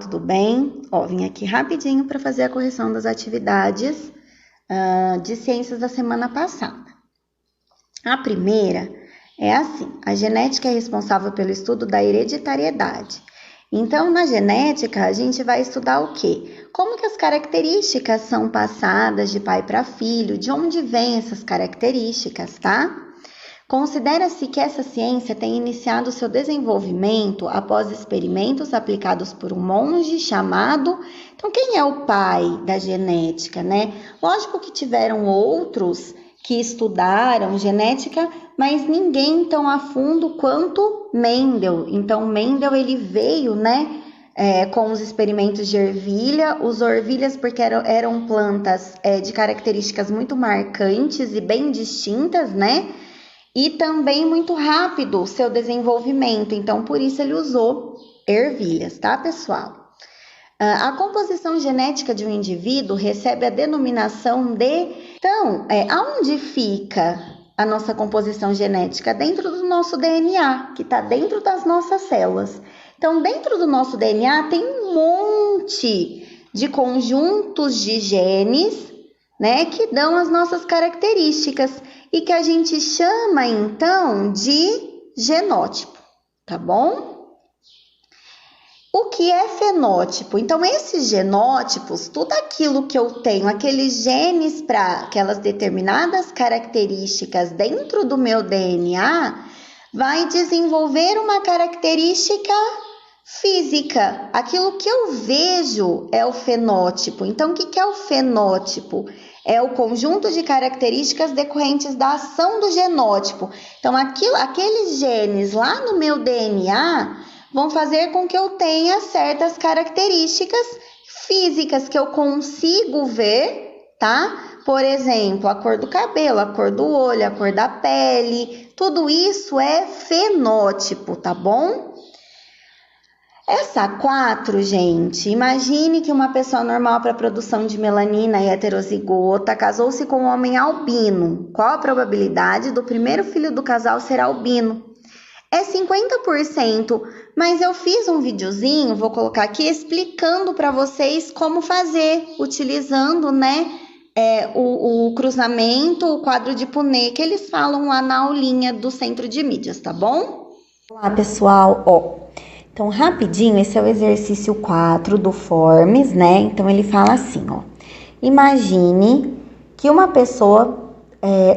tudo bem? Vim aqui rapidinho para fazer a correção das atividades de ciências da semana passada. A primeira é assim: a genética é responsável pelo estudo da hereditariedade. Então, na genética, a gente vai estudar o quê? Como que as características são passadas de pai para filho, de onde vêm essas características, tá? Considera-se que essa ciência tem iniciado seu desenvolvimento após experimentos aplicados por um monge chamado... Então, quem é o pai da genética, né? Lógico que tiveram outros que estudaram genética, mas ninguém tão a fundo quanto Mendel. Então, Mendel, ele veio, né, com os experimentos de ervilha. Os orvilhas, porque eram plantas de características muito marcantes e bem distintas, né? E também muito rápido o seu desenvolvimento, então por isso ele usou ervilhas, tá, pessoal? A composição genética de um indivíduo recebe a denominação de... Então, aonde fica a nossa composição genética? Dentro do nosso DNA, que está dentro das nossas células. Então, dentro do nosso DNA tem um monte de conjuntos de genes, né, que dão as nossas características e que a gente chama, então, de genótipo, tá bom? O que é fenótipo? Então, esses genótipos, tudo aquilo que eu tenho, aqueles genes para aquelas determinadas características dentro do meu DNA, vai desenvolver uma característica física. Aquilo que eu vejo é o fenótipo. Então, o que é o fenótipo? É o conjunto de características decorrentes da ação do genótipo. Então, aqueles genes lá no meu DNA vão fazer com que eu tenha certas características físicas que eu consigo ver, tá? Por exemplo, a cor do cabelo, a cor do olho, a cor da pele, tudo isso é fenótipo, tá bom? Essa 4, gente, imagine que uma pessoa normal para produção de melanina e heterozigota casou-se com um homem albino. Qual a probabilidade do primeiro filho do casal ser albino? É 50%, mas eu fiz um videozinho, vou colocar aqui, explicando para vocês como fazer, utilizando, né, o cruzamento, o quadro de Punnett, que eles falam lá na aulinha do Centro de Mídias, tá bom? Olá, pessoal, Então, rapidinho, esse é o exercício 4 do Formes, né? Então, ele fala assim, imagine que uma pessoa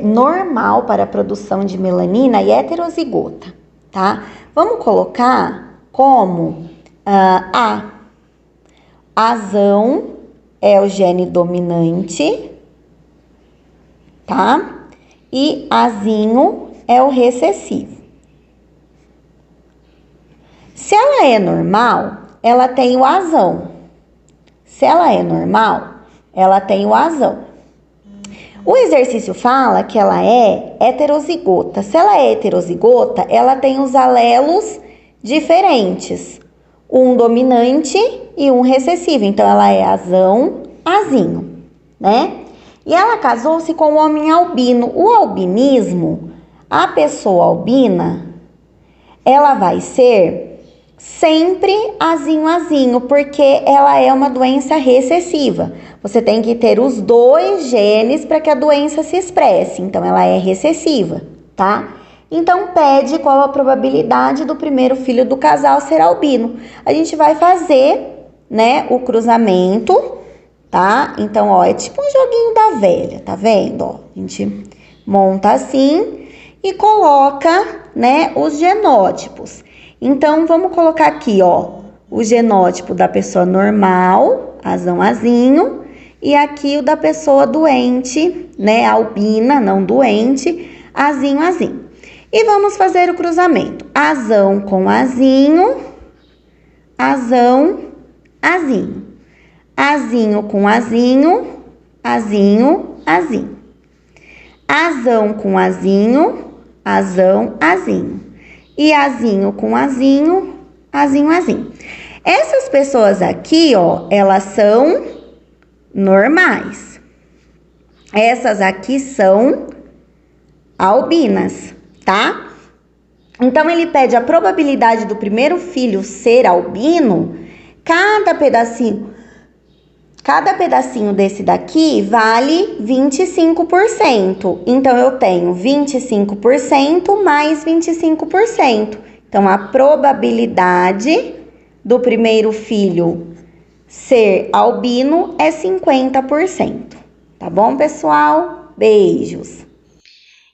normal para a produção de melanina e heterozigota, tá? Vamos colocar como A. Azão é o gene dominante, tá? E Azinho é o recessivo. Se ela é normal, ela tem o azão. Se ela é normal, ela tem o azão. O exercício fala que ela é heterozigota. Se ela é heterozigota, ela tem os alelos diferentes. Um dominante e um recessivo. Então, ela é azão, azinho, né? E ela casou-se com um homem albino. O albinismo, a pessoa albina, ela vai ser sempre azinho, porque ela é uma doença recessiva. Você tem que ter os 2 genes para que a doença se expresse. Então, ela é recessiva, tá? Então, pede qual a probabilidade do primeiro filho do casal ser albino. A gente vai fazer, né, o cruzamento, tá? Então, é tipo um joguinho da velha, tá vendo? A gente monta assim e coloca, né, os genótipos. Então, vamos colocar aqui, o genótipo da pessoa normal, azão, azinho, e aqui o da pessoa doente, né, albina, não doente, azinho, azinho. E vamos fazer o cruzamento. Azão com azinho, azão, azinho. Azinho com azinho, azinho, azinho. Azão com azinho, azão, azinho. E azinho com azinho, azinho, azinho. Essas pessoas aqui, elas são normais. Essas aqui são albinas, tá? Então, ele pede a probabilidade do primeiro filho ser albino Cada pedacinho desse daqui vale 25%. Então, eu tenho 25% mais 25%. Então, a probabilidade do primeiro filho ser albino é 50%. Tá bom, pessoal? Beijos!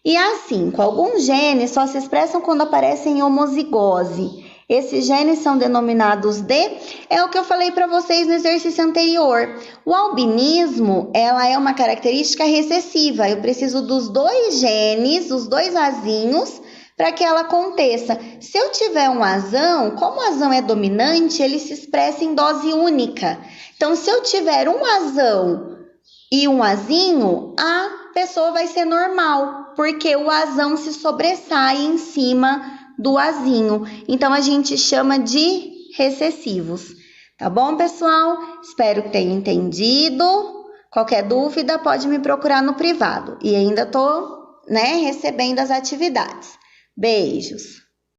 E assim, com alguns genes só se expressam quando aparecem em homozigose. Esses genes são denominados de... É o que eu falei para vocês no exercício anterior. O albinismo, ela é uma característica recessiva. Eu preciso dos dois genes, os dois azinhos, para que ela aconteça. Se eu tiver um azão, como o azão é dominante, ele se expressa em dose única. Então, se eu tiver um azão e um azinho, a pessoa vai ser normal, porque o azão se sobressai em cima do azinho. Então, a gente chama de recessivos. Tá bom, pessoal? Espero que tenham entendido. Qualquer dúvida, pode me procurar no privado. E ainda tô, recebendo as atividades. Beijos!